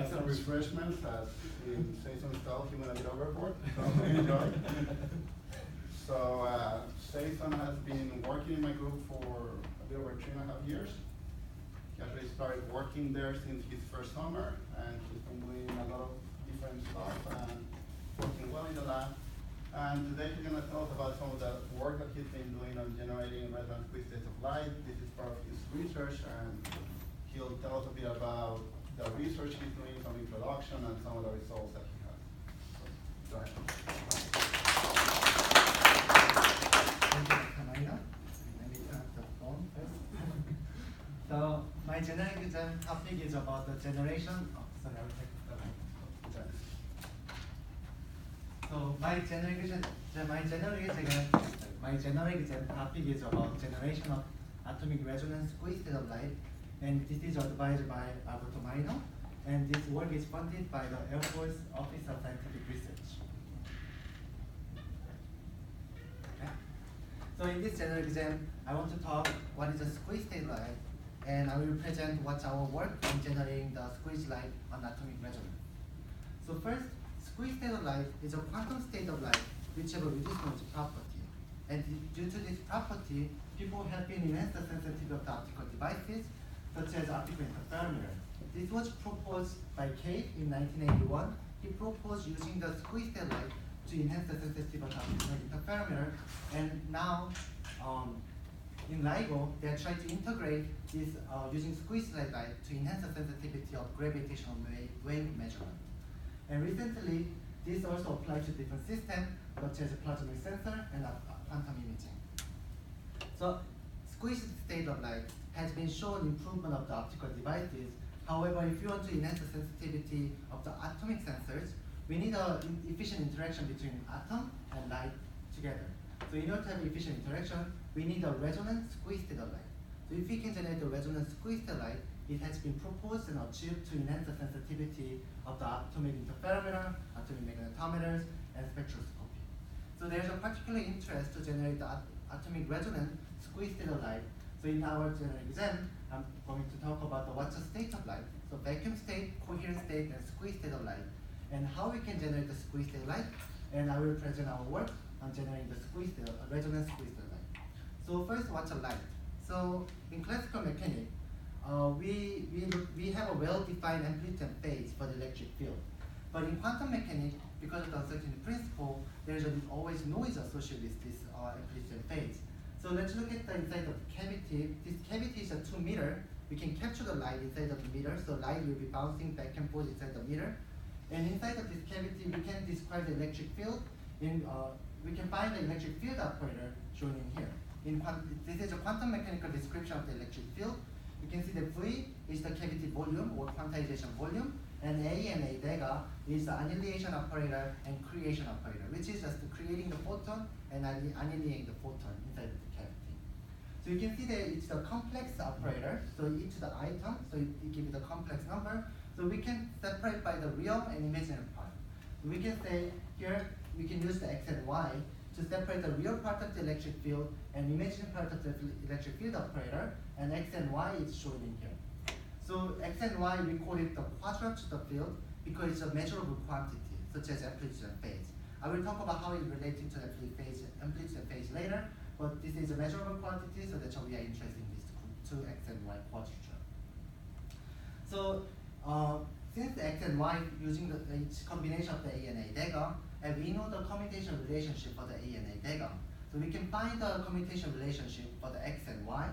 have some refreshments as in Saesun style, he went a bit overboard, so enjoy. So Saesun has been working in my group for a bit over 3.5 years. He actually started working there since his first summer, and he's been doing a lot of different stuff and working well in the lab. And today he's going to tell us about some of the work that he's been doing on generating resonant squeeze states of light. This is part of his research, and he'll tell us a bit about the research he's doing, some introduction, and some of the results that he has. So, go ahead. Thank you, Marino. Let me turn the phone first. So my generic topic is about the generation. Oh, sorry, I will take the mic. So my generic topic is about generation of atomic resonance squeeze state of light, and this is advised by Alberto Marino, and this work is funded by the Air Force Office of Scientific Research. Okay. So in this general exam, I want to talk what is a squeeze state light, and I will present what's our work in generating the squeeze light on atomic resonance. So first, squeeze state of light is a quantum state of light which have a reduced noise property. And due to this property, people have been enhanced the sensitivity of the optical devices, such as optical interferometer. This was proposed by Cade in 1981. He proposed using the squeeze state light to enhance the sensitivity of the optical interferometer. And now, in LIGO, they are trying to integrate this using squeeze state light to enhance the sensitivity of gravitational wave measurement. And recently, this also applies to different systems, such as plasma sensor and quantum imaging. So, squeeze state of light has been shown improvement of the optical devices. However, if you want to enhance the sensitivity of the atomic sensors, we need an efficient interaction between atom and light together. So in order to have efficient interaction, we need a resonant squeeze state of light. So if we can generate a resonant squeeze state of light, it has been proposed and achieved to enhance the sensitivity of the atomic interferometer, atomic magnetometers, and spectroscopy. So there's a particular interest to generate the atomic resonant squeeze state of light. So in our general exam, I'm going to talk about what's the state of light. So vacuum state, coherent state, and squeeze state of light, and how we can generate the squeeze state of light. And I will present our work on generating the squeeze state, resonant squeeze state of light. So first, what's a light? So in classical mechanics, we have a well-defined amplitude and phase for the electric field. But in quantum mechanics, because of the uncertainty principle, there's always noise associated with this amplitude and phase. So let's look at the inside of the cavity. This cavity is a 2 meter. We can capture the light inside of the meter, so light will be bouncing back and forth inside the meter. And inside of this cavity, we can describe the electric field. We can find the electric field operator shown in here. This is a quantum mechanical description of the electric field. You can see that V is the cavity volume or quantization volume, and A and A dega is the annihilation operator and creation operator, which is just creating the photon and annihilating the photon inside the cavity. So you can see that it's the complex operator, so each the item, so it gives the complex number. So we can separate by the real and imaginary part. So we can say here, we can use the X and Y to separate the real part of the electric field and imaginary part of the electric field operator, and X and Y is shown in here. So X and Y, we call it the quadrants of the field because it's a measurable quantity, such as amplitude and phase. I will talk about how it relates to amplitude and phase later, but this is a measurable quantity, so that's why we are interested in these two X and Y quadrature. So since the X and Y using each combination of the A and A dagger, and we know the commutation relationship for the A and A dagger. So we can find the commutation relationship for the X and Y.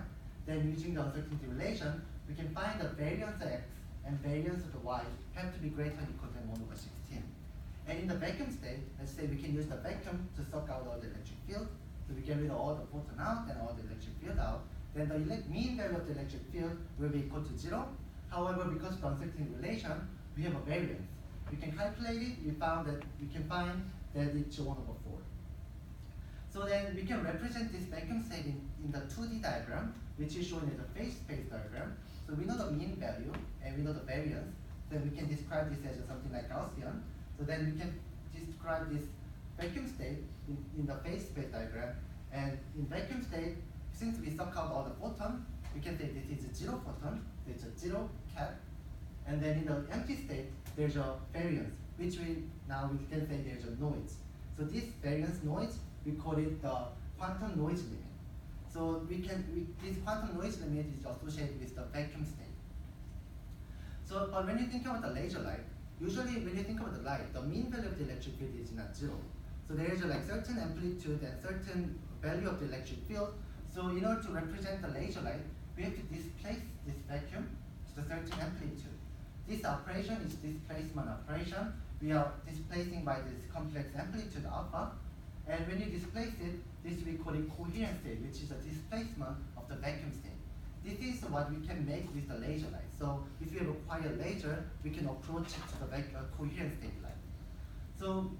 Then using the uncertainty relation, we can find the variance of X and variance of the Y have to be greater than or equal than 1/16. And in the vacuum state, let's say we can use the vacuum to suck out all the electric field. So we get rid of all the photon out and all the electric field out. Then the mean value of the electric field will be equal to 0. However, because of the uncertainty relation, we have a variance. We can calculate it. We can find that it's 1/4. So then we can represent this vacuum state in the 2D diagram, which is shown as a phase space diagram. So we know the mean value and we know the variance. Then we can describe this as something like Gaussian. So then we can describe this vacuum state in the phase space diagram. And in vacuum state, since we suck out all the photon, we can say this is a 0 photon. So it's a 0 cap. And then in the empty state, there's a variance, which we can say there's a noise. So this variance noise, we call it the quantum noise limit. So this quantum noise limit is associated with the vacuum state. So, but when you think about the laser light, usually when you think about the light, the mean value of the electric field is not zero. So there is a certain amplitude and certain value of the electric field. So in order to represent the laser light, we have to displace this vacuum to a certain amplitude. This operation is displacement operation. We are displacing by this complex amplitude alpha. And when you displace it, this we call it coherent state, which is a displacement of the vacuum state. This is what we can make with the laser light. So if you have a quiet laser, we can approach it to the coherent state light. So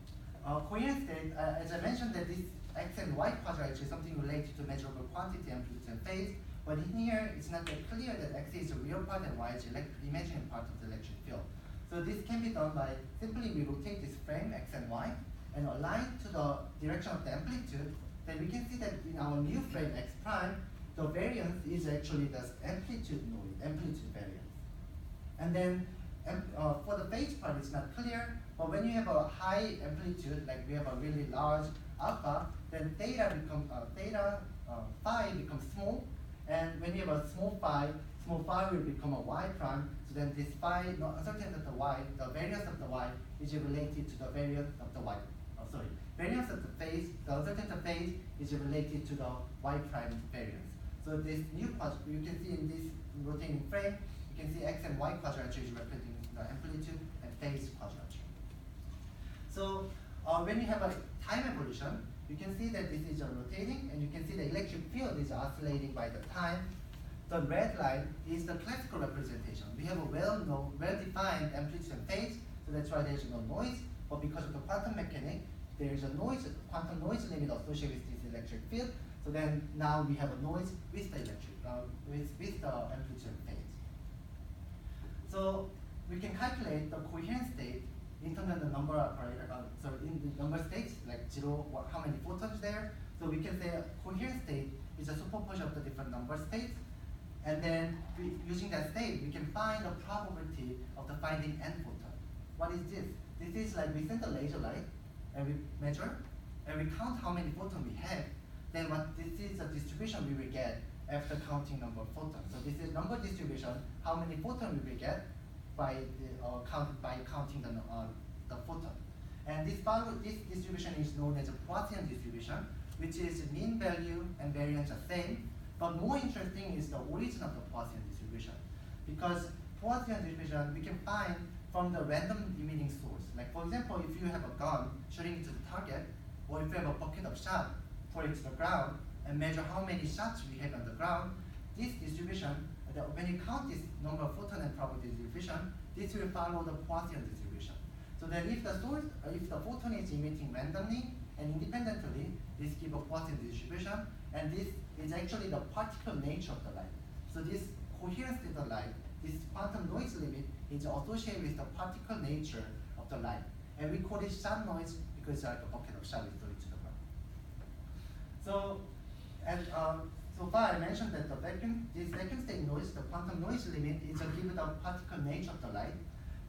coherent state, as I mentioned, that this x and y quadrature is something related to measurable quantity, amplitude, and phase. But in here, it's not that clear that x is the real part and y is the imaginary part of the electric field. So this can be done by simply we rotate this frame x and y and align to the direction of the amplitude. Then we can see that in our new frame x prime, the variance is actually the amplitude noise, amplitude variance. And then for the phase part, it's not clear, but when you have a high amplitude, like we have a really large alpha, then theta phi becomes small, and when you have a small phi will become a y prime. So then this phi, uncertainty of the y, the variance of the y is related to the variance of the y. Variance of the phase, the uncertainty of phase is related to the y prime variance. So this new quadrature, you can see in this rotating frame, you can see x and y quadrature is representing the amplitude and phase quadrature. So when you have a time evolution, you can see that this is rotating, and you can see the electric field is oscillating by the time. The red line is the classical representation. We have a well-defined amplitude and phase, so that's why there's no noise. But because of the quantum mechanics, there is a quantum noise limit associated with this electric field. So then now we have a noise with the with the amplitude and phase. So we can calculate the coherent state in terms of the number operator. In the number states, like zero, how many photons there. So we can say a coherent state is a superposition of the different number states. And then using that state, we can find the probability of the finding n photon. What is this? This is like we send a laser light, and we measure, and we count how many photons we have. Then this is a distribution we will get after counting number of photons. So this is number distribution, how many photons we will get by counting the photon. And this distribution is known as a Poisson distribution, which is mean value and variance are same. But more interesting is the origin of the Poisson distribution. Because Poisson distribution we can find from the random emitting source. Like for example, if you have a gun shooting to the target, or if you have a bucket of shot pouring to the ground and measure how many shots we have on the ground, this distribution, when you count this number of photon and probability distribution, this will follow the Poisson distribution. So that if the photon is emitting randomly and independently, this gives a Poisson distribution, and this is actually the particle nature of the light. So this coherence of the light, this quantum noise limit is associated with the particle nature of the light. And we call it shot noise because it's like a bucket of shot is thrown to the ground. So, so far I mentioned that this vacuum state noise, the quantum noise limit, is given the particle nature of the light.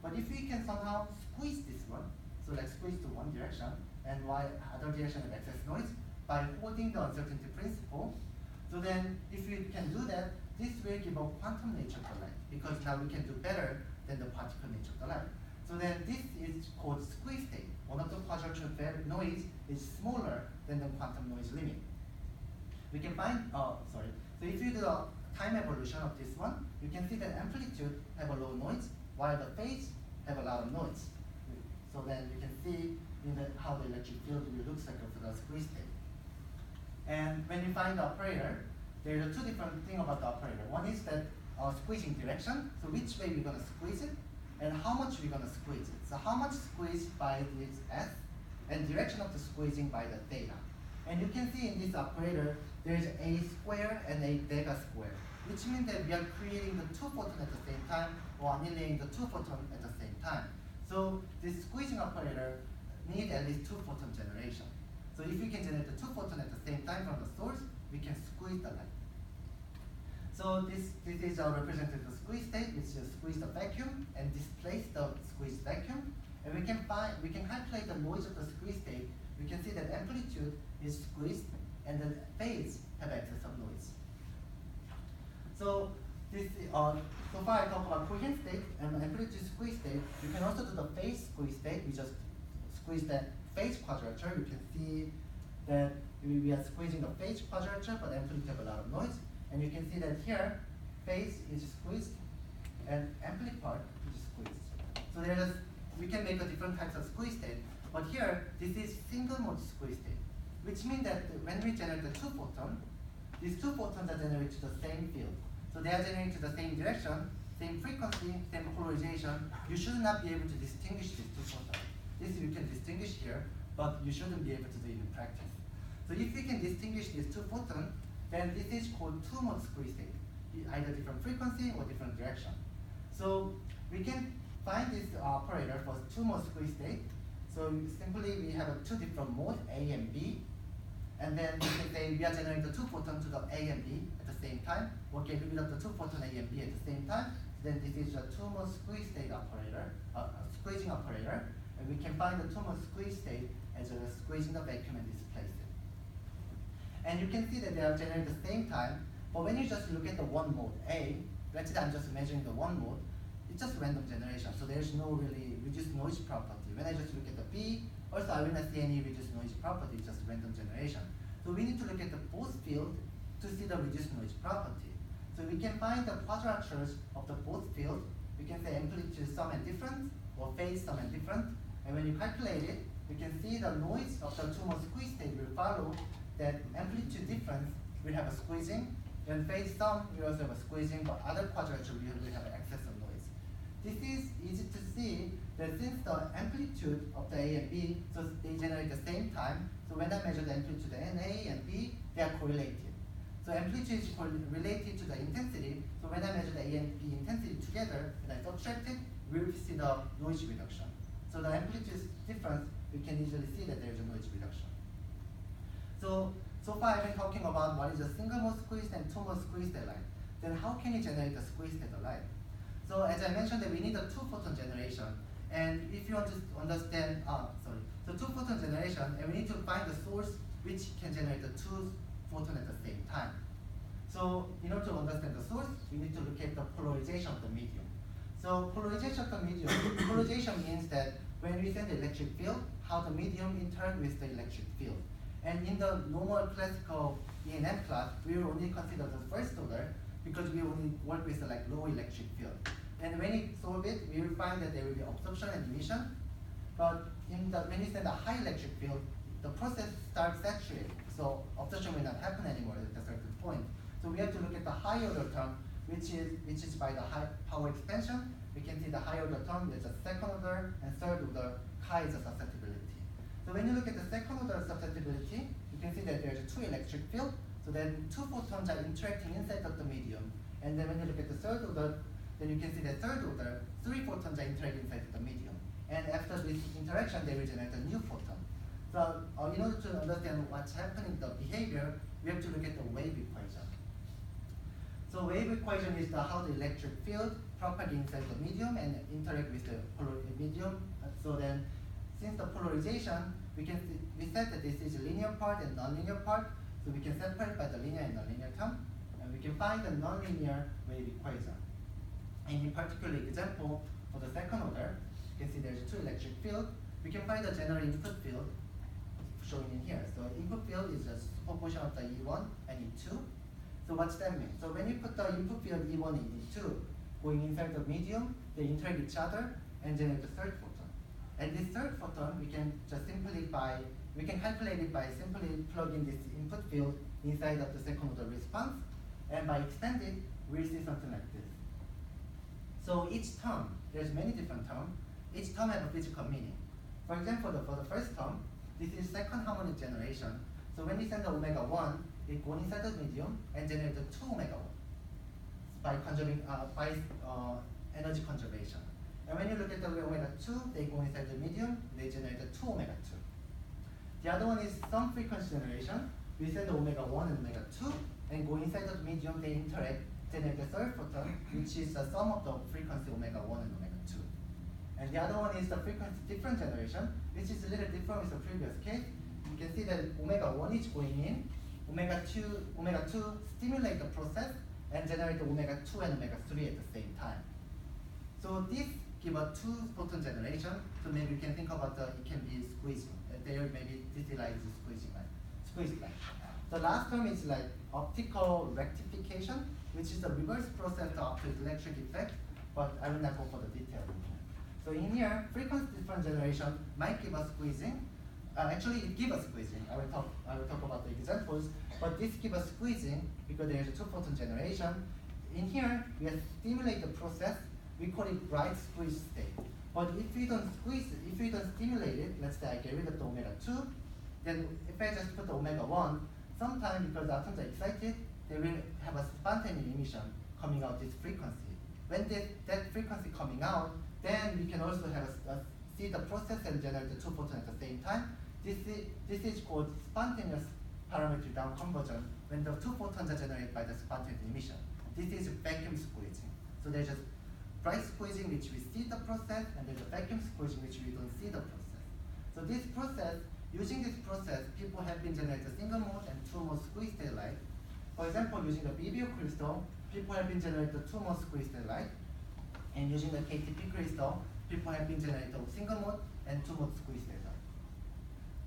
But if we can somehow squeeze this one, so like squeeze to one direction, and while other direction of excess noise, by holding the uncertainty principle, so then if we can do that, this will give a quantum nature of the light, because now we can do better than the particle nature of the light. So then this is called squeeze state. One of the quadrature noise is smaller than the quantum noise limit. We can find, so if you do a time evolution of this one, you can see that amplitude have a low noise, while the phase have a lot of noise. So then you can see how the electric field will look like for the squeeze state. And when you find the operator, there are two different things about the operator. One is that squeezing direction, so which way we're going to squeeze it, and how much we're going to squeeze it. So how much squeezed by this S, and direction of the squeezing by the theta. And you can see in this operator, there's a square and a theta square, which means that we are creating the two photons at the same time, or annihilating the two photons at the same time. So this squeezing operator needs at least two photon generation. So if we can generate the two photons at the same time from the source, we can squeeze the light. So this is represented the squeeze state, which is squeeze the vacuum and displace the squeezed vacuum. And we can calculate the noise of the squeeze state. We can see that amplitude is squeezed and the phase have excess of noise. So so far I talked about coherent state and amplitude squeeze state. You can also do the phase squeeze state. We just squeeze that phase quadrature. You can see that we are squeezing the phase quadrature, but amplitude have a lot of noise. And you can see that here, phase is squeezed and amplitude part is squeezed. So we can make a different types of squeeze state. But here, this is single mode squeeze state, which means that when we generate the two photons, these two photons are generated to the same field. So they are generated to the same direction, same frequency, same polarization. You should not be able to distinguish these two photons. This you can distinguish here, but you shouldn't be able to do it in practice. So if you can distinguish these two photons, then this is called two-mode squeeze state, either different frequency or different direction. So we can find this operator for two-mode squeeze state. So simply we have two different modes, A and B. And then we can say we are generating the two photons to the A and B at the same time, or get rid of the two photons A and B at the same time. Then this is a two-mode squeeze state operator, squeezing operator. And we can find the two-mode squeeze state as a squeezing the vacuum and displace it. And you can see that they are generated at the same time, but when you just look at the one mode, A, let's say I'm just measuring the one mode, it's just random generation, so there's no really reduced noise property. When I just look at the B, also I will not see any reduced noise property, it's just random generation. So we need to look at the both field to see the reduced noise property. So we can find the quadratures of the both field. We can say amplitude sum and difference, or phase sum and difference. And when you calculate it, you can see the noise of the two-mode squeeze state will follow that amplitude difference will have a squeezing, and phase sum will also have a squeezing, but other quadrature will have an excess of noise. This is easy to see that since the amplitude of the A and B, so they generate at the same time, so when I measure the amplitude in A and B, they are correlated. So amplitude is related to the intensity, so when I measure the A and B intensity together, and I subtract it, we will see the noise reduction. So the amplitude difference, we can easily see that there is a noise reduction. So far I've been talking about what is a single mode squeeze and two mode squeeze state light. Then how can you generate a squeeze state light? So as I mentioned that we need a two photon generation. And if you want to understand, so two photon generation, and we need to find the source which can generate the two photons at the same time. So in order to understand the source, we need to look at the polarization of the medium. So polarization of the medium, polarization means that when we send the electric field, how the medium interacts with the electric field. And in the normal classical E&M class, we will only consider the first order because we only work with the low electric field. And when you solve it, we will find that there will be absorption and emission. But when you send a high electric field, the process starts saturated. So absorption will not happen anymore at a certain point. So we have to look at the high order term, which is by the high power expansion. We can see the high order term is a second order, and third order chi is a susceptibility. So when you look at the second order susceptibility, you can see that there's two electric field. So then two photons are interacting inside of the medium. And then when you look at the third order, then you can see that third order, three photons are interacting inside of the medium. And after this interaction, they will generate a new photon. So in order to understand what's happening, the behavior, we have to look at the wave equation. So wave equation is how the electric field propagates inside the medium and interact with the medium. So then, since the polarization, we said that this is a linear part and nonlinear part. So we can separate by the linear and nonlinear term, and we can find the nonlinear wave equation. And in particular example, for the second order, you can see there's two electric field. We can find the general input field shown in here. So input field is a superposition of the E1 and E2. So what's that mean? So when you put the input field E1 and E2 going inside the medium, they interact with each other and generate the third photon. And this third photon, we can calculate it by simply plugging this input field inside of the second order response, and by extending, we'll see something like this. So each term, there's many different terms. Each term has a physical meaning. For example, for the first term, this is second harmonic generation. So when we send the omega 1, it goes inside the medium and generates the 2 omega 1 by energy conservation. And when you look at the omega 2, they go inside the medium, they generate the 2 omega 2. The other one is some frequency generation. We send the omega 1 and omega 2 and go inside the medium, they interact generate the third photon, which is the sum of the frequency omega 1 and omega 2. And the other one is the frequency different generation, which is a little different with the previous case. You can see that omega 1 is going in, omega 2 stimulate the process and generate the omega 2 and omega 3 at the same time. So this give a two photon generation, so maybe you can think about it can be squeezing. There maybe this is like squeezing line, squeeze line. The last term is like optical rectification, which is the reverse process after electric effect, but I will not go for the detail. So in here, frequency different generation might give us squeezing. Actually, it gives us squeezing. I will talk about the examples, but this gives us squeezing because there is a two photon generation. In here, we stimulate the process. We call it bright squeeze state. But if we don't stimulate it, let's say I get rid of the omega 2, then if I just put the omega 1, sometimes because the atoms are excited, they will have a spontaneous emission coming out this frequency. When that frequency coming out, then we can also have see the process and generate the two photons at the same time. This is called spontaneous parametric down conversion when the two photons are generated by the spontaneous emission. This is vacuum squeezing. So there's just bright squeezing, which we see the process, and there's a vacuum squeezing, which we don't see the process. So this process, using this process, people have been generating a single mode and two mode squeeze state light. For example, using the BBO crystal, people have been generating the two mode squeeze state light, and using the KTP crystal, people have been generating a single mode and two mode squeeze state light.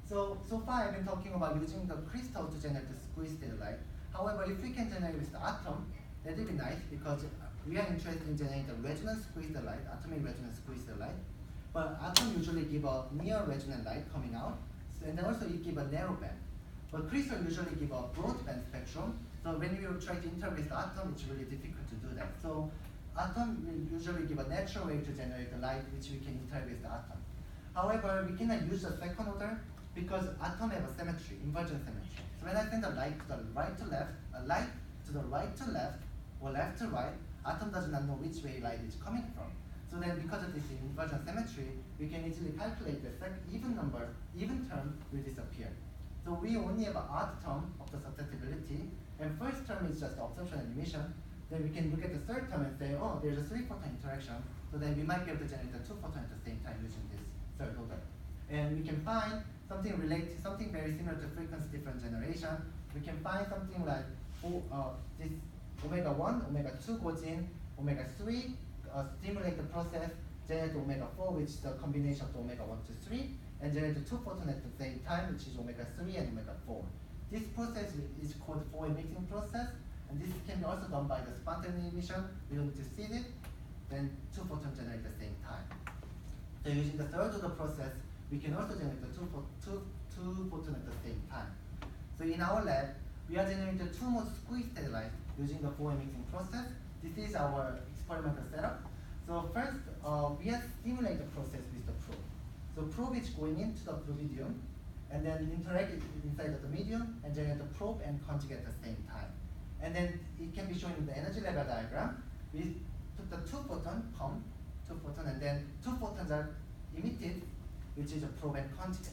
So far I've been talking about using the crystal to generate the squeeze state light. However, if we can generate with the atom, that would be nice because we are interested in generating the resonant squeeze light, atomic resonant squeeze light. But atom usually give a near resonant light coming out, and then also it give a narrow band. But crystal usually give a broad band spectrum. So when you try to interpret the atom, it's really difficult to do that. So atom will usually give a natural way to generate the light, which we can interpret the atom. However, we cannot use the second order because atom have a symmetry, inversion symmetry. So when I send a light to the right to left, a light to the right to left, or left to right, atom does not know which way light is coming from. So then because of this inversion symmetry, we can easily calculate the even term will disappear. So we only have an odd term of the susceptibility, and first term is just absorption and emission. Then we can look at the third term and say, oh, there's a three photon interaction, so then we might be able to generate the two photons at the same time using this third order. And we can find something related, something very similar to frequency different generation. We can find something like this omega 1, omega 2 goes in, omega 3 stimulate the process, generate omega 4, which is the combination of the omega 1 to 3, and generate the two photons at the same time, which is omega 3 and omega 4. This process is called four mixing process, and this can be also done by the spontaneous emission. We don't need to see it, then two photons generate at the same time. So using the third order process, we can also generate the two photons at the same time. So in our lab, we are generating the two mode squeeze state light using the four mixing process. This is our experimental setup. So first, we are stimulate the process with the probe. So probe is going into the medium, and then interact inside of the medium, and generate the probe and conjugate at the same time. And then it can be shown in the energy level diagram. We took the two photon, and then two photons are emitted, which is a probe and conjugate.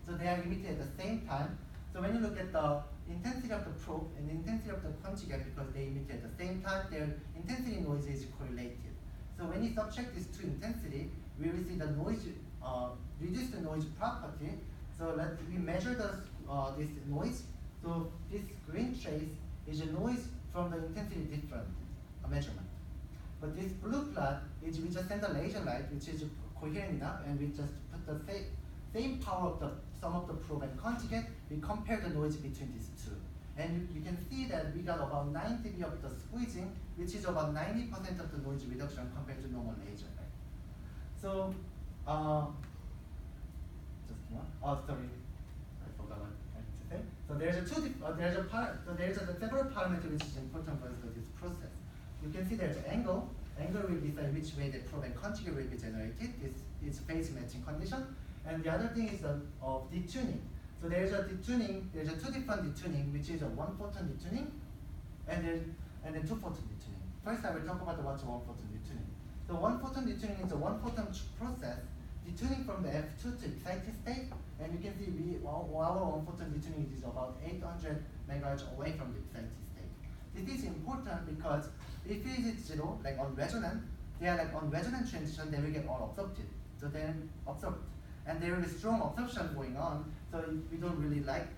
So they are emitted at the same time. So when you look at the intensity of the probe and the intensity of the conjugate, because they emit at the same time, their intensity noise is correlated. So when you subtract these two intensity, we will see the noise, reduce the noise property. So we measure this noise. So this green trace is a noise from the intensity different measurement. But this blue plot is we just send a laser light, which is coherent enough, and we just put the same power of the sum of the probe and conjugate. We compare the noise between these two. And you can see that we got about 9 dB of the squeezing, which is about 90% of the noise reduction compared to normal laser. Right? So, just one. Oh, sorry, I forgot what I need to say. So there's several parameters which is important for this process. You can see there's an angle. Angle will decide which way the probe and conjugate will be generated. This is phase matching condition. And the other thing is detuning. So there's a detuning. There's a two different detuning, which is a one photon detuning, and then two photon detuning. First, I will talk about what's one photon detuning. So one photon detuning is a one photon process detuning from the F2 to excited state, and you can see our one photon detuning is about 800 megahertz away from the excited state. This is important because if it is 0, like on resonant, they are like on resonant transition, they will get all absorpted. So then absorbed. And there will be strong absorption going on, so we don't really like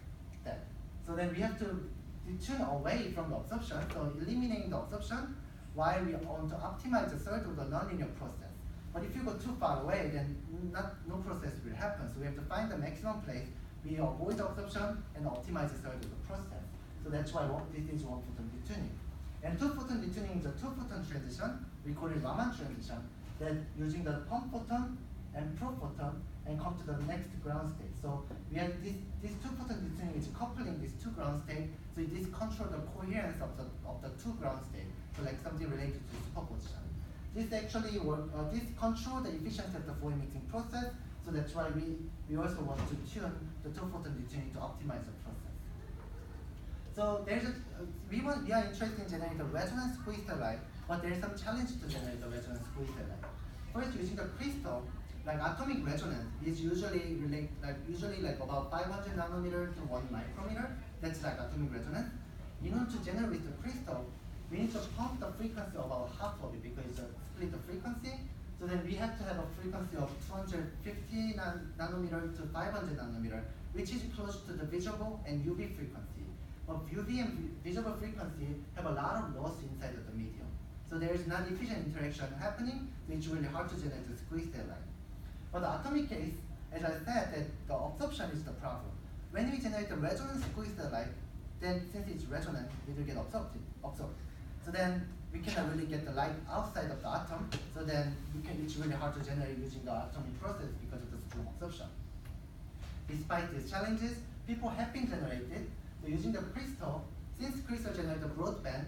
that. So then we have to detune away from the absorption, so eliminating the absorption while we want to optimize the third of the nonlinear process. But if you go too far away, then no process will happen. So we have to find the maximum place, we avoid the absorption and optimize the third of the process. So that's why this is one photon detuning. And two photon detuning is a two photon transition. We call it Raman transition. That using the pump photon and probe photon and come to the next ground state. So we have this two photon detuning is coupling these two ground states. So this control the coherence of the two ground states. So like something related to superposition. This actually this control the efficiency of the Fourier mixing process. So that's why we also want to tune the two photon detuning to optimize the process. So there's we are interested in generating the resonance crystal light, but there's some challenge to generate the resonance crystal light. First, using the crystal, like atomic resonance is usually like about 500 nanometer to 1 micrometer. That's like atomic resonance. In order to generate the crystal, we need to pump the frequency of about half of it because it's a split the frequency. So then we have to have a frequency of 250 nanometer to 500 nanometer, which is close to the visible and UV frequency. But UV and visible frequency have a lot of loss inside of the medium. So there is not efficient interaction happening, so it's really hard to generate the squeeze light. For the atomic case, as I said, that the absorption is the problem. When we generate the resonance squeeze light, then since it's resonant, it will get absorbed. So then we cannot really get the light outside of the atom. So then it's really hard to generate using the atomic process because of the strong absorption. Despite these challenges, people have been generated. So using the crystal, since crystal generate a broadband,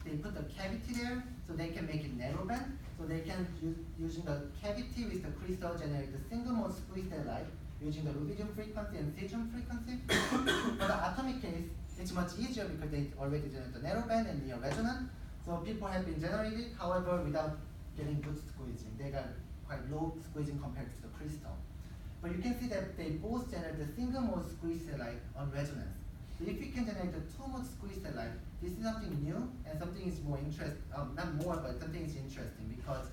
they put the cavity there so they can make it narrow band. So they can using the cavity with the crystal generate the single mode squeeze light using the rubidium frequency and cesium frequency. For the atomic case, it's much easier because they already generate the narrow band and near resonant. So people have been generated, however, without getting good squeezing. They got quite low squeezing compared to the crystal. But you can see that they both generate the single mode squeeze light on resonance. So if you can generate the two mode squeeze light, this is something new and something is more interesting. Not more, but something is interesting because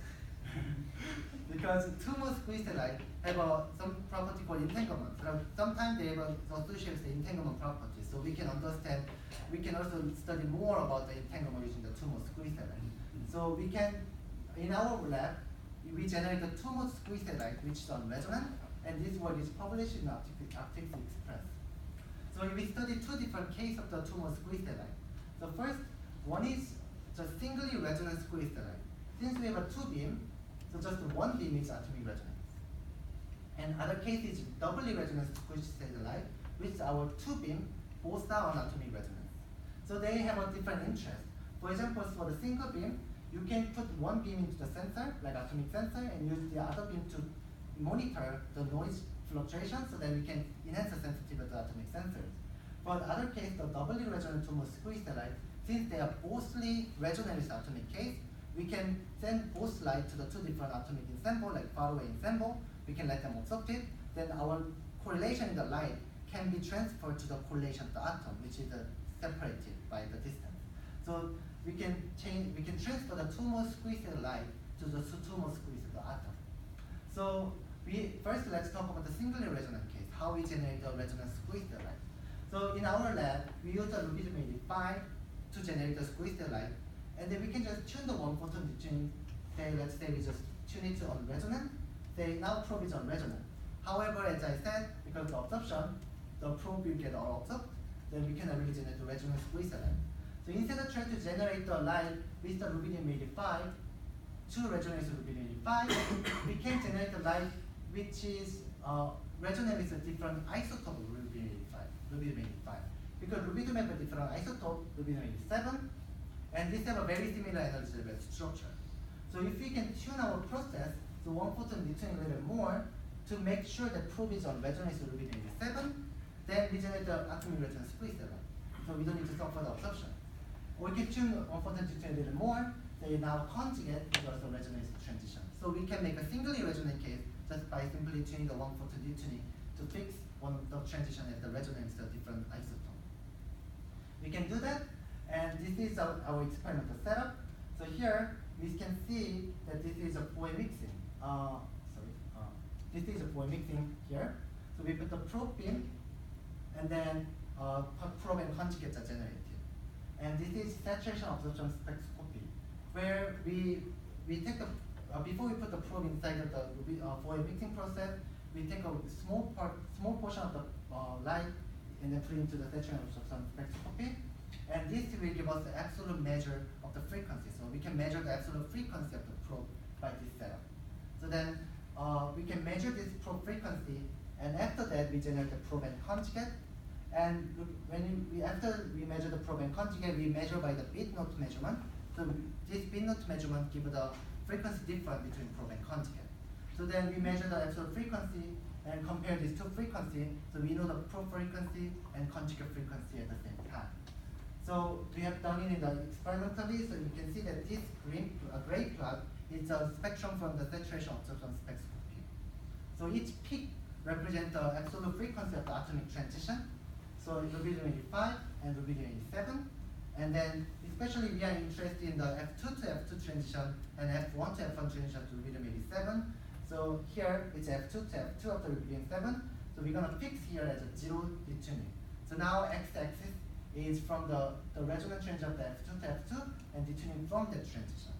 because two mode squeeze light have some property called entanglement. So sometimes they have associated with the entanglement property. So we can understand, we can also study more about the entanglement using the two mode squeeze light. So we can, in our lab, we generate the two mode squeeze light, which is on resonant, and this work is published in Optics Express. So we studied two different cases of the two mode squeeze light. The first one is just singly resonant squeeze light. Since we have a two beam, so just one beam is atomic resonance. And other case is doubly resonant squeeze light, which our two beam both are on atomic resonance. So they have a different interest. For example, for the single beam, you can put one beam into the sensor, like atomic sensor, and use the other beam to monitor the noise fluctuation so that we can enhance the sensitivity of the atomic sensors. For the other case, the doubly resonant two mode squeeze light, since they are bothly resonant with the atomic case, we can send both light to the two different atomic ensemble, like faraway ensemble. We can let them absorb it. Then our correlation in the light can be transferred to the correlation of the atom, which is separated by the distance. So we can transfer the two mode squeeze light to the two mode squeeze of the atom. So first let's talk about the singly resonant case, how we generate the resonant squeeze light. So in our lab, we use the rubidium 85 to generate the squeeze light, and then we can just tune the one photon between, let's say we just tune it on resonant. Now probe is on resonant. However, as I said, because of absorption, the probe will get all absorbed, then we cannot really generate the resonant squeeze light. So instead of trying to generate the light with the rubidium 85 to resonance rubidium 85, we can generate the light which is resonant with a different isotope of rubidium 85. Because rubidium have a different isotope, rubidium 87, and these have a very similar energy level structure. So if we can tune our process to one photon detuning a little more to make sure that probe is on resonance with rubidium 87, then we generate the atomic resonance squeeze light. So we don't need to suffer the absorption. Or we can tune one photon detuning a little more, they now conjugate is also resonance transition. So we can make a singly resonant case just by simply tuning the one photon detuning to fix one of the transition at the resonance of different isotope. We can do that, And this is our experimental setup. So here we can see that this is a four-way mixing. This is a four-way mixing here. So we put the probe beam, and then probe and conjugates are generated. And this is saturation absorption spectroscopy, where we take a before we put the probe inside of the four-way mixing process, we take a small portion of the light and then put into the saturation absorption spectroscopy. And this will give us the absolute measure of the frequency. So we can measure the absolute frequency of the probe by this setup. So then we can measure this probe frequency, and after that we generate the probe and conjugate. And after we measure the probe and conjugate, we measure by the bit note measurement. So this bit note measurement gives the frequency difference between probe and conjugate. So then we measure the absolute frequency and compare these two frequencies, so we know the probe frequency and conjugate frequency at the same time. So we have done it in the experimentally, so you can see that this gray plot is a spectrum from the saturation absorption spectroscopy. So each peak represents the absolute frequency of the atomic transition. So rubidium-85 and rubidium-87. And then especially we are interested in the F2 to F2 transition and F1 to F1 transition to rubidium-87. So here it's F2 to F2 of the rubidium-7. So we're going to fix here as a zero detuning. So now x-axis is from the resonant transition of the F2 to F2 and detuning from that transition.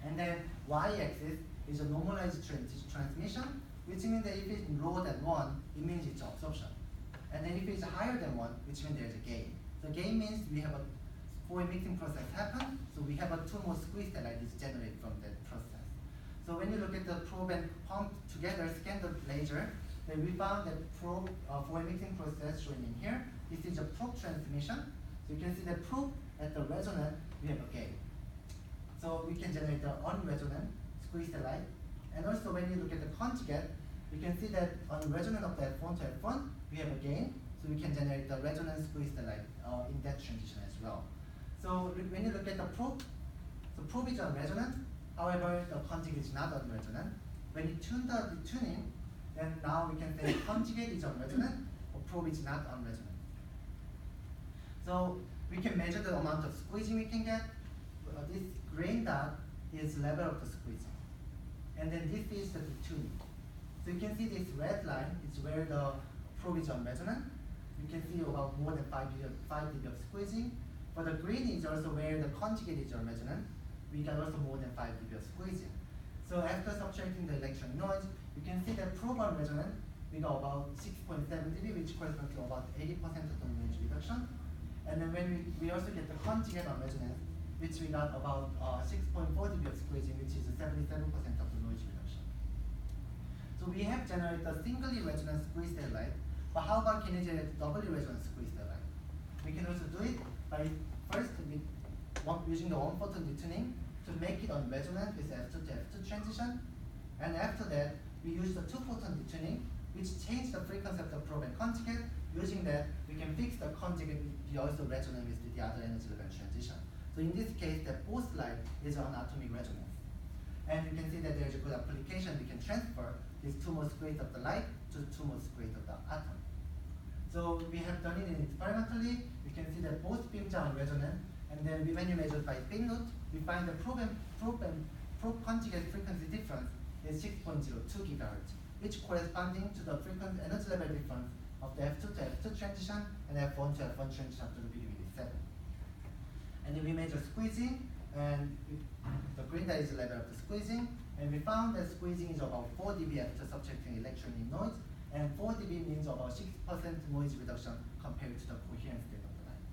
And then y-axis is a normalized transmission, which means that if it's lower than 1, it means it's absorption. And then if it's higher than 1, which means there's a gain. So gain means we have a four-way mixing process happen, so we have a two more squeeze that is generated from that process. So when you look at the probe and pump together, scan the laser, then we found that probe four-way mixing process shown in here. This is a probe transmission. So you can see the probe at the resonant, we have a gain. So we can generate the unresonant squeeze light. And also when you look at the conjugate, we can see that on resonant of the F1 to F1, we have a gain. So we can generate the resonance squeeze light in that transition as well. So when you look at the probe, so probe is on resonant. However, the conjugate is not on resonant. When you tune the tuning, then now we can say conjugate is on resonant or probe is not on resonant. So we can measure the amount of squeezing we can get. This green dot is level of the squeezing. And then this is the tuning. So you can see this red line is where the probe is on resonant. You can see about more than 5 dB of squeezing. For the green is also where the conjugate is on resonant. We got also more than 5 dB of squeezing. So after subtracting the electron noise, you can see that probe on resonant, we got about 6.7 dB, which corresponds to about 80% of the noise reduction. And then when we also get the conjugate on resonance, which we got about 6.4 dB of squeezing, which is 77% of the noise reduction. So we have generated a singly resonant squeeze light, but how about can you generate doubly resonant squeeze light? We can also do it by first using the one photon detuning to make it on resonant with F2 to F2 transition. And after that, we use the two photon detuning, which change the frequency of the probe and conjugate. Using that, we can fix the conjugate to be also resonant with the other energy level transition. So in this case, the both light is on atomic resonance. And you can see that there's a good application. We can transfer these two more squares of the light to two more squares of the atom. So we have done it experimentally. We can see that both beams are on resonant. And then when you measure by bit note, we find the probe conjugate frequency difference is 6.02 GHz, which corresponding to the frequency energy level difference of the F2 to F2 transition and F1 to F1 transition to rubidium-87. And then we measure squeezing, and the green dot is the level of the squeezing, and we found that squeezing is about 4 dB after subtracting electron noise, and 4 dB means about 6% noise reduction compared to the coherent state of the light.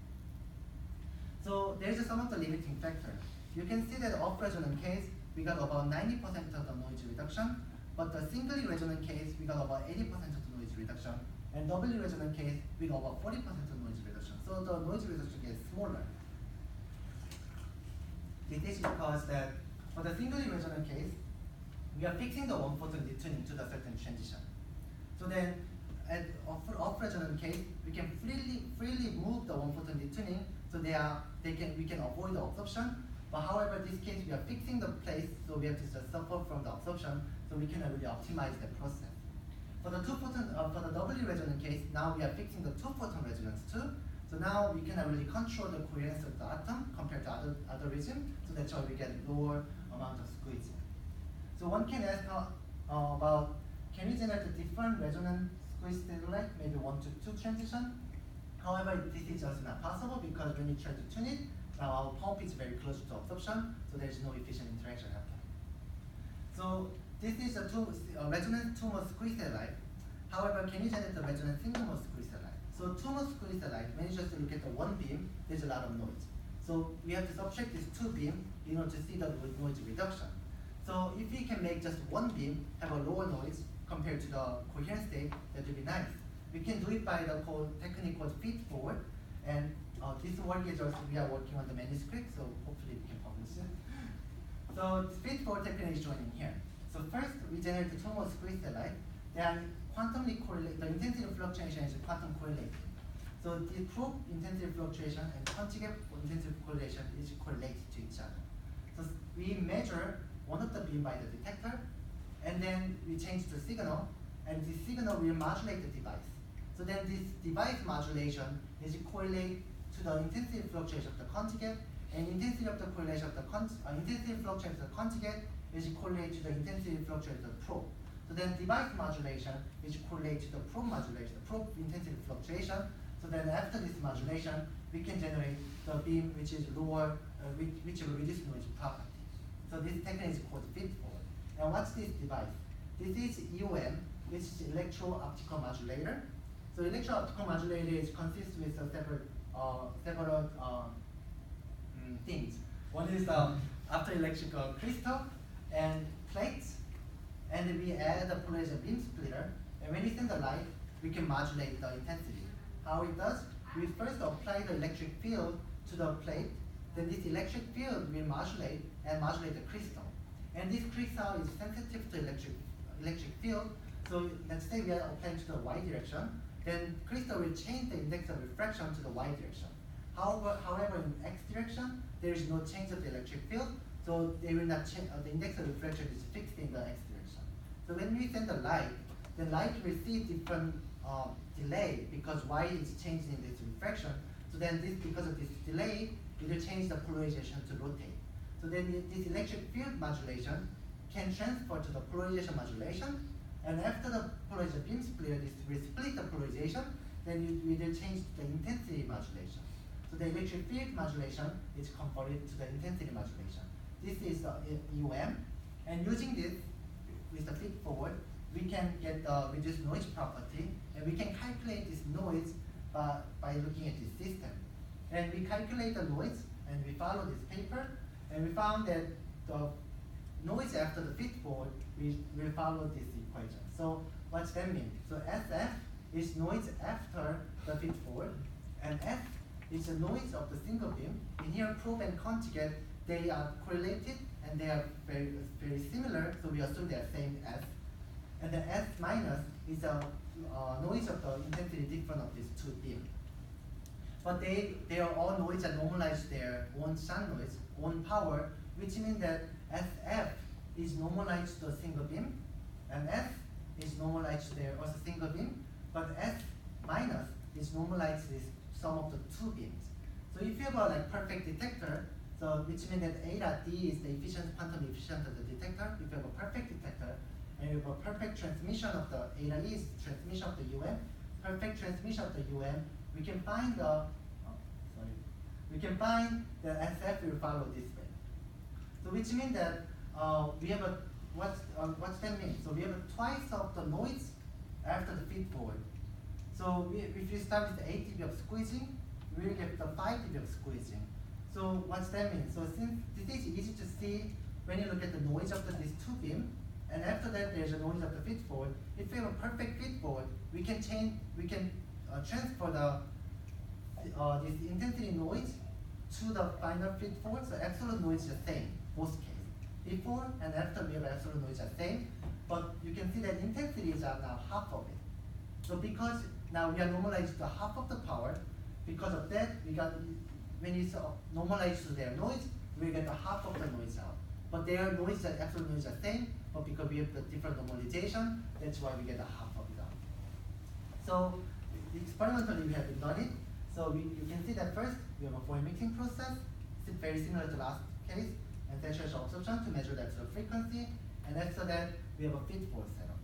So there's some of the limiting factors. You can see that off-resonant case, we got about 90% of the noise reduction, but the singly resonant case, we got about 80% of the noise reduction, and doubly resonant case, we got about 40% of noise reduction. So the noise reduction gets smaller. This is because that for the singly resonant case, we are fixing the one photon detuning to the certain transition. So then, at off-resonant case, we can freely move the one photon detuning, so we can avoid the absorption. But however, this case we are fixing the place, so we have to just suffer from the absorption, so we cannot really optimize the process. For the for the doubly resonant case, now we are fixing the two photon resonance too. So now we cannot really control the coherence of the atom compared to other region, so that's why we get lower amount of squeezing. So one can ask about, can we generate a different resonant squeeze state like maybe 1 to 2 transition? However, this is just not possible because when you try to tune it, now our pump is very close to absorption, so there is no efficient interaction happening. So this is a resonant two-mode squeeze satellite. However, can you generate the resonant single-mode squeeze satellite? So two-mode squeeze satellite, when you just look at the one beam, there's a lot of noise. So we have to subtract these two beams in order to see the noise reduction. So if we can make just one beam have a lower noise compared to the coherent state, that would be nice. We can do it by the technique called feed forward, and this work is also, we are working on the manuscript, so hopefully we can publish it. So the feed forward technique is shown in here. So first, we generate the two-mode squeeze satellite. They are quantumly correlated. The intensity of fluctuation is quantum correlated. So the probe intensity fluctuation and conjugate intensity correlation is correlated to each other. So we measure one of the beam by the detector, and then we change the signal, and the signal will modulate the device. So then this device modulation is correlated to the intensity fluctuation of the conjugate, and intensity of the correlation of the intensity fluctuation of the conjugate is correlated to the intensity fluctuation of the probe. So then device modulation is correlated to the probe modulation, the probe intensity fluctuation. So then after this modulation, we can generate the beam which is lower, which will reduce noise property. So this technique is called feed forward. And what's this device? This is EOM, which is electro-optical modulator. So electro-optical modulator consists with several things. One is the optoelectric crystal and plates, and we add a polarization beam splitter. And when we send the light, we can modulate the intensity. How it does? We first apply the electric field to the plate. Then this electric field will modulate the crystal. And this crystal is sensitive to electric field. So let's say we are applying to the y direction, then crystal will change the index of refraction to the y direction. However, in x direction, there is no change of the electric field, so they will not change. The index of refraction is fixed in the x direction. So when we send the light will see different delay because y is changing in this refraction. So then because of this delay, it will change the polarization to rotate. So then this electric field modulation can transfer to the polarization modulation, and after the polarization beam splitter, this will split the polarization, then we will change the intensity modulation. So the electric field modulation is converted to the intensity modulation. This is the EOM, and using this with the feed forward, we can get the reduced noise property, and we can calculate this noise by looking at this system. And we calculate the noise, and we follow this paper, and we found that the noise after the feed forward, we will follow this equation. So what's that mean? So SF is noise after the feed forward, and F is the noise of the single beam. In here, probe and conjugate, they are correlated, and they are very, very similar, so we assume they are same S. And the S minus is the noise of the intensity difference of these two beams. But they are all noise that normalize their own sun noise, own power, which means that SF is normalized to a single beam, and F is normalized to their also single beam, but S minus is normalized to this sum of the two beams. So if you have a perfect detector, so which means that A dot D is the quantum efficient of the detector. If you have a perfect detector, and you have a perfect transmission of the A dot E is transmission of the UM, perfect transmission of the UM, we can find the SF will follow this way. So which means that we have a what's that mean? So we have twice of the noise after the feed forward. So if you start with 8 dB of squeezing, we will get the 5 dB of squeezing. So what's that mean? So since this is easy to see when you look at the noise of these two beams, and after that there's a noise of the feed forward. If we have a perfect feed forward, we can transfer this intensity noise to the final feed forward. So absolute noise is the same, both cases. Before and after we have absolute noise are same, but you can see that intensities are now half of it. So because now we are normalized to half of the power, because of that we got, when it's normalized to their noise, we get the half of the noise out. But their noise and absolute noise are same, but because we have the different normalization, that's why we get the half of it out. So experimentally we have done it. So you can see that first, we have a phoneme mixing process, very similar to last case, and saturation absorption to measure the absolute frequency, and after that, we have a feed-forward setup.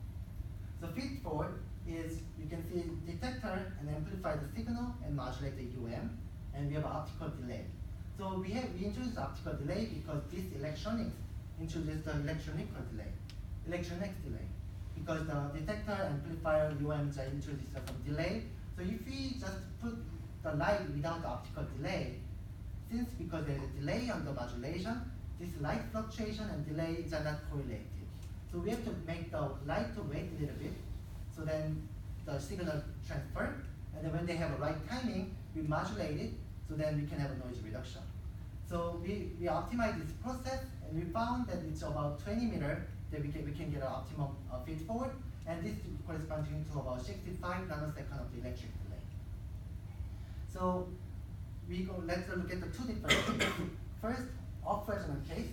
So feed-forward is, you can see detector and amplify the signal and modulate the and we have optical delay. So we introduced optical delay because this electronics introduced the electronics delay. Because the detector, amplifier, UMs are introduced some delay. So if we just put the light without the optical delay, because there's a delay on the modulation, this light fluctuation and delays are not correlated. So we have to make the light to wait a little bit, so then the signal transfer, and then when they have a right timing, we modulate it, so then we can have a noise reduction. So we optimize this process, and we found that it's about 20 meters that we can get an optimum feed forward, and this corresponding to about 65 nanoseconds of the electric delay. So let's look at the two different cases. First, off-resonant case,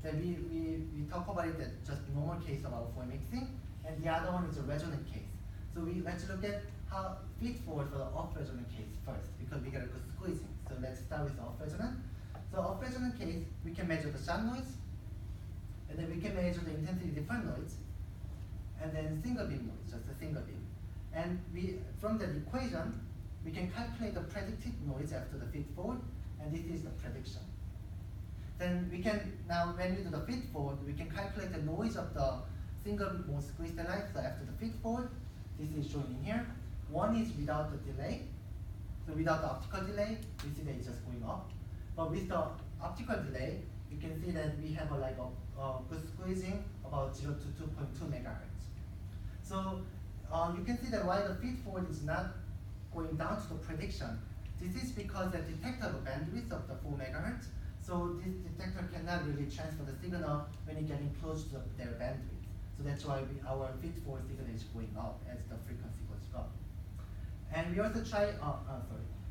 that we talk about it as just normal case of our phoneme mixing, and the other one is a resonant case. So let's look at how feed forward for the off-resonant case first, because we got a good squeezing. So let's start with off-resonant. So off-resonant case, we can measure the sound noise, and then we can measure the intensity different noise, and then single beam noise, just a single beam. And from the equation, we can calculate the predicted noise after the feed forward, and this is the prediction. Then we can, now when we do the feed forward, we can calculate the noise of the single mode squeezed light. So after the feed forward, this is shown in here. One is without the delay. So without the optical delay, we see that it's just going up. But with the optical delay, you can see that we have a good squeezing about 0 to 2.2 megahertz. So you can see that while the feed forward is not going down to the prediction, this is because the detector bandwidth of the 4 megahertz. So this detector cannot really transfer the signal when it's getting close to their bandwidth. So that's why our feed forward signal is going up as the frequency goes up. And we also try,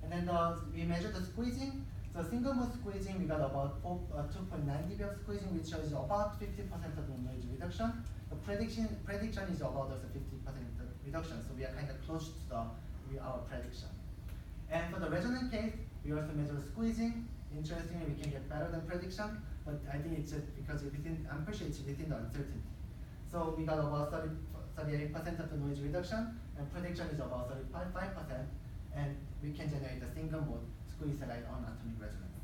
and then we measure the squeezing. So single mode squeezing, we got about 2.9 dB of squeezing, which is about 50% of the noise reduction. The prediction is about also 50% reduction, so we are kind of close to our prediction. And for the resonant case, we also measure squeezing. Interestingly, we can get better than prediction, but I think it's just because I'm pretty sure it's within the uncertainty. So we got about 38% of the noise reduction, and prediction is about 35%, and we can generate a single mode squeeze light on atomic resonance.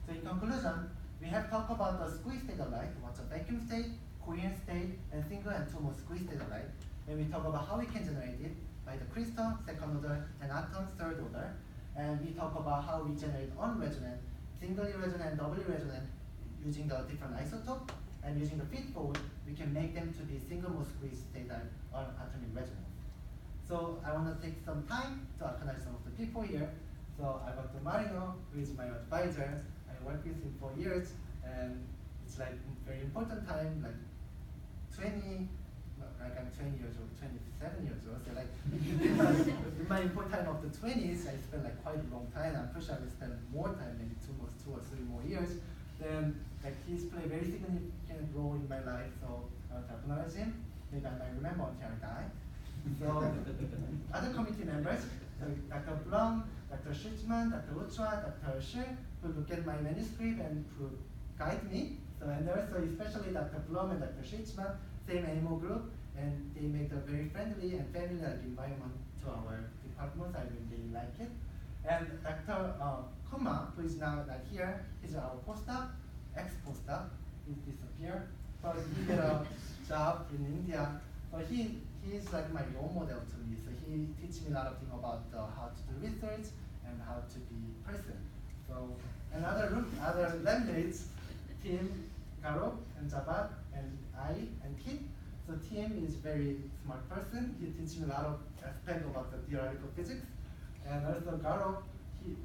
So in conclusion, we have talked about the squeeze state of light, what's a vacuum state, coherent state, and single and two mode squeeze state of light. And we talk about how we can generate it by the crystal, second order, and atoms, third order. And we talk about how we generate on-resonant, singly resonant, doubly resonant, using the different isotope, and using the feed forward, we can make them to be single mode squeeze state on atomic resonance. So I want to take some time to acknowledge some of the people here. So I got Marino, who is my advisor. I worked with him for years, and it's like very important time, like I'm 20 years old, 27 years old. So like in my important time of the 20s, I spent like quite a long time. I'm pretty sure I will spend more time, maybe two or three more years. Then like he's played a very significant role in my life, so I want to acknowledge him. Maybe I might remember until I die. So other committee members, Dr. Blum, Dr. Schitzman, Dr. Uchwa, Dr. Shi, who look at my manuscript and who guide me. So and also especially Dr. Blum and Dr. Schitzman, same animal group, and they make a very friendly and family-like environment to our department. I really like it. And Dr. Kuma, who is now not here, he's our postdoc, ex-postdoc. He disappeared, but he did a job in India. But he's like my role model to me. So he teaches me a lot of things about how to do research and how to be person. So and other lab mates, Tim, Garo, and Jabat, and I, and Kit. So Tim is very smart person. He teaches me a lot of aspects about the theoretical physics. And also Garo,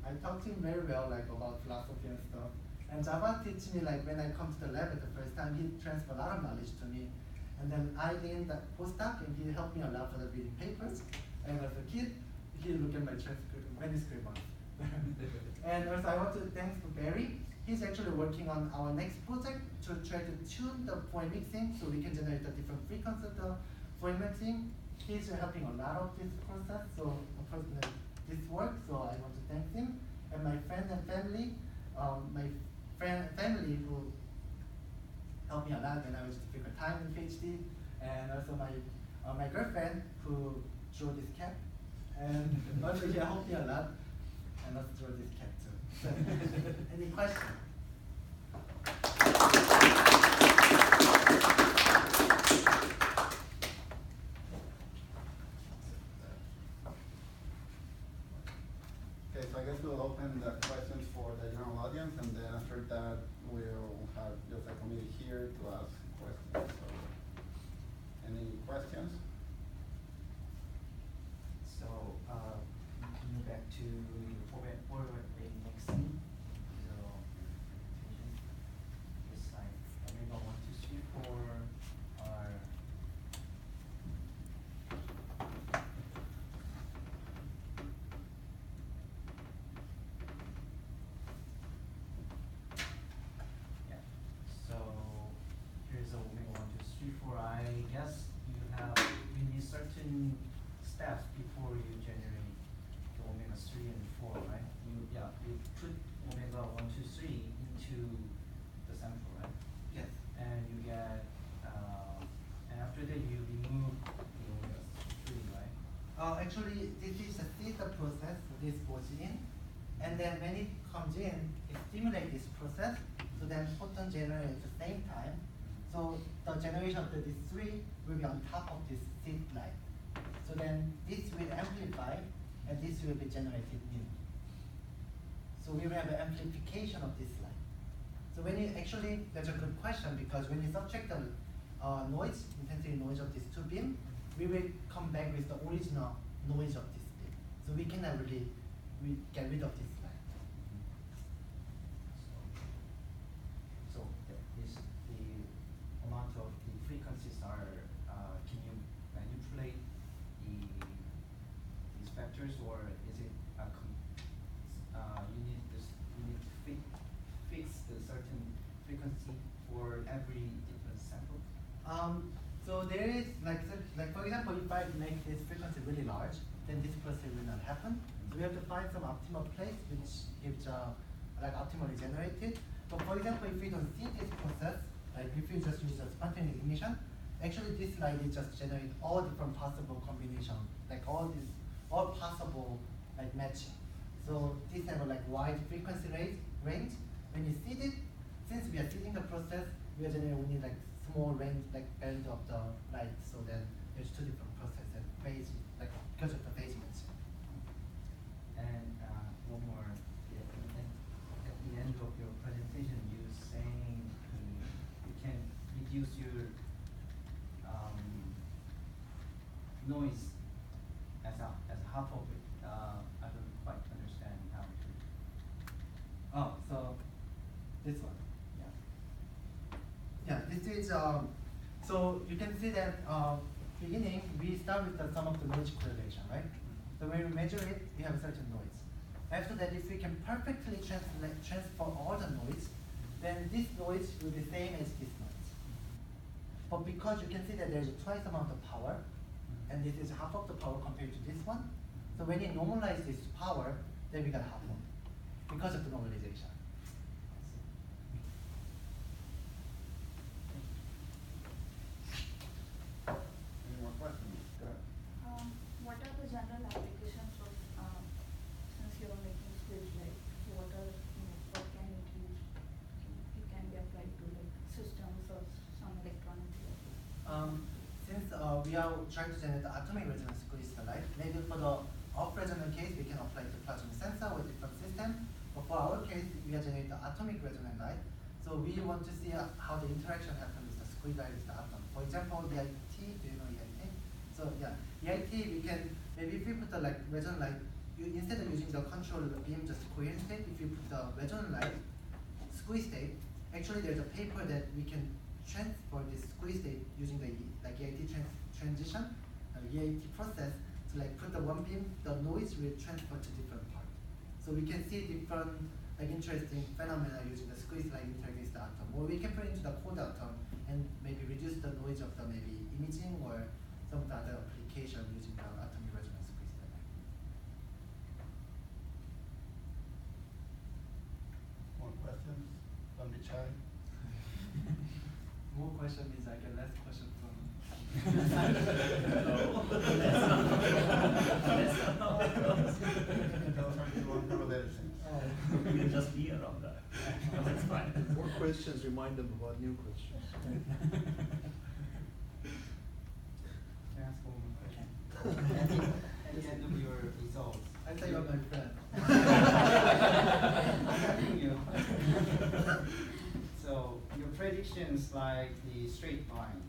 I talk to him very well, like about philosophy and stuff. And Java teaches me, like when I come to the lab at the first time, he transferred a lot of knowledge to me. And then I did the postdoc, and he helped me a lot for the reading papers. And as a kid, he looked at my manuscript once. And also I want to thank Barry. He's actually working on our next project to try to tune the phoneme mixing so we can generate the different frequencies of the phoneme mixing. He's helping a lot of this process, so unfortunately, this work, so I want to thank him. And my friends and family, family who helped me a lot when I was difficult time in PhD, and also my girlfriend who drew this cat, and also she helped me a lot, and also drew this cat too. So, any questions? Okay, so I guess we'll open the questions for the general audience, and then after that, we'll have just a committee here to ask questions. So, any questions? So, can you back to the forward-looking next scene? Your presentation. It's like maybe 1, 2, 3, 4 are. Yeah. So here's a omega 1, 2, 3, 4. I guess you need certain steps before you generate the omega 3 and 4, right? You put omega 1, 2, 3 into the sample, right? Yes. And you get and after that you remove the omega 3, right? Actually, this is a theta process. This goes in, and then when it comes in, it stimulates this process. So then photon generates at the same time. So the generation of this 3 will be on top of this seed light. So then this will amplify, and this will be generated new. So we will have an amplification of this light. So when you actually, that's a good question, because when you subtract the noise, intensity noise of these 2 beams, we will come back with the original noise of this beam. So we cannot really get rid of this light. So is the amount of the frequencies are can you manipulate these factors, or is it you need to fix the certain frequency for every different sample? So there is like for example, if I make this frequency really large, then this process will not happen. So we have to find some optimal place which gives like optimally generated. But for example, if we don't see this process, like if we just use a spontaneous ignition, actually this light is just generate all different possible combination, like all possible like matching. So this have a like wide frequency range. When you seed it, since we are seeding the process, we are generating only like small range, like band of the light. So then there's 2 different processes, phase, like because of the phase matching. And one more, at the end of your presentation, you saying you can reduce your noise as half of it. I don't quite understand how to. Oh, so this one. Yeah. Yeah, this is so you can see that beginning we start with the sum of the noise correlation, right? So when we measure it, we have a certain noise. After that, if we can perfectly transfer all the noise, then this noise will be same as this noise. But because you can see that there's twice amount of power, and this is half of the power compared to this one, so when you normalize this power, then we got half of it because of the normalization. Any more questions? Go ahead. What are the general applications of since you are making squids, like what are what can it use? It can be applied to like systems or some electronics. Since we are trying to generate the atomic resonance crystal light, maybe for the off-resonant case, we can apply the plasma sensor with different system. But for our case, we are generating the atomic resonant light. So we want to see how the interaction happens with the squid light with the atom. For example, the EIT, do you know EIT? So yeah, EIT, we can, maybe if we put the like resonant light, instead of using the control beam, just coherent state, if you put the resonant light, squeeze state, actually there's a paper that we can transfer this squeeze state using the like EIT transition, EIT process, to like put the one beam, the noise will transfer to different parts. So we can see different like interesting phenomena using the squeeze light interacting with the atom. Or we can put it into the cold atom and maybe reduce the noise of the maybe imaging or some other application using the atomic resonance crystal light. that. So that's fine. More questions remind them about new questions. Can I ask one more question? At the end of your results. I thought you were my friend. I'm helping you. So your predictions like the straight line,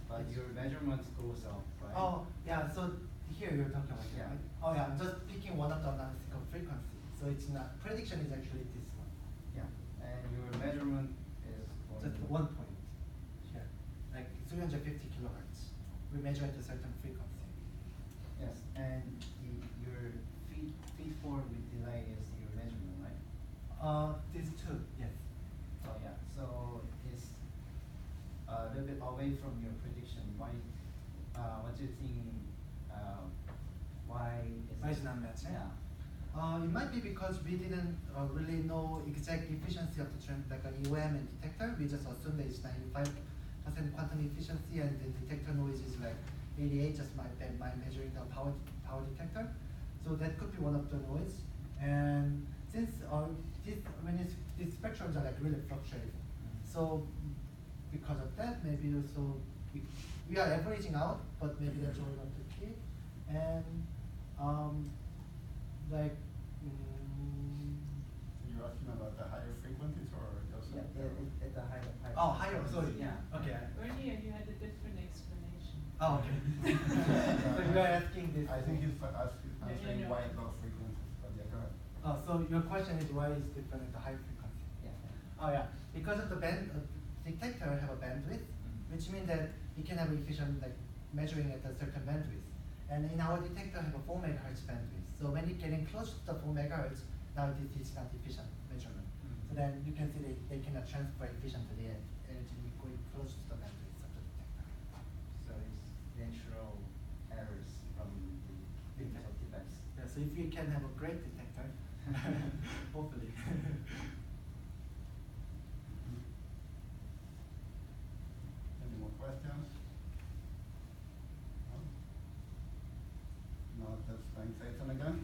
but your measurement goes up, right? Oh, yeah, so here you're talking about, Yeah. right? Oh, yeah, I'm just picking one of the analytical frequency. So it's not, prediction is actually this one. Yeah, and your measurement is Just going 1 point here, like 350 kilohertz. We measure at a certain frequency. Yes, and your feed forward with delay is your measurement, right? These two, yes. Oh yeah, so it's a little bit away from your prediction. Why? What do you think? Why is Why it? is it not matching? Yeah. It might be because we didn't really know exact efficiency of the like an UM and detector. We just assumed that it's 95% quantum efficiency, and the detector noise is like 88 just by measuring the power detector. So that could be one of the noise. And since these spectrums are like really fluctuating, so because of that, maybe also we are averaging out, but maybe that's all not the key. And like. You're asking about the higher frequencies or just? Yeah, at the higher. Oh, higher, sorry. Yeah. Okay. Earlier you had a different explanation. Oh, okay. So you are asking this. I think he's asking, answering yeah. why low frequencies, but yeah, go ahead. Oh, so your question is why is different at the high frequency? Yeah. Oh yeah, because of the band detector have a bandwidth, which means that it can have efficient like measuring at a certain bandwidth. And in our detector have a 4 megahertz bandwidth. So when it's getting close to the 4 megahertz, now this is not efficient measurement. So then you can see they cannot transfer efficiently and energy going close to the bandwidth of the detector. So it's natural errors from the input device. Yeah, so if you can have a great detector, hopefully. Any more questions? No? No, just thank Saesun again.